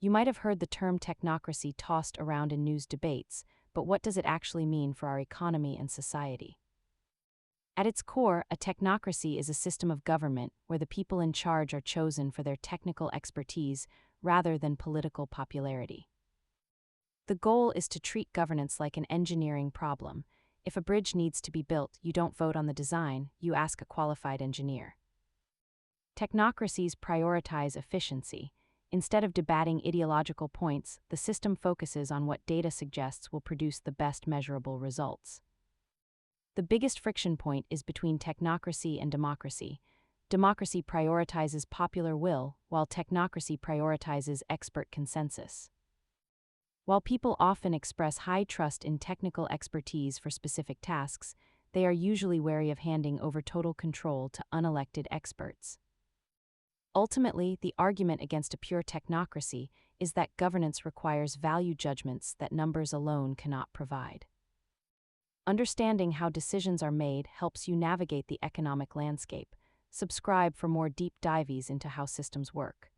You might have heard the term technocracy tossed around in news debates, but what does it actually mean for our economy and society? At its core, a technocracy is a system of government where the people in charge are chosen for their technical expertise rather than political popularity. The goal is to treat governance like an engineering problem. If a bridge needs to be built, you don't vote on the design, you ask a qualified engineer. Technocracies prioritize efficiency. Instead of debating ideological points, the system focuses on what data suggests will produce the best measurable results. The biggest friction point is between technocracy and democracy. Democracy prioritizes popular will, while technocracy prioritizes expert consensus. While people often express high trust in technical expertise for specific tasks, they are usually wary of handing over total control to unelected experts. Ultimately, the argument against a pure technocracy is that governance requires value judgments that numbers alone cannot provide. Understanding how decisions are made helps you navigate the economic landscape. Subscribe for more deep dives into how systems work.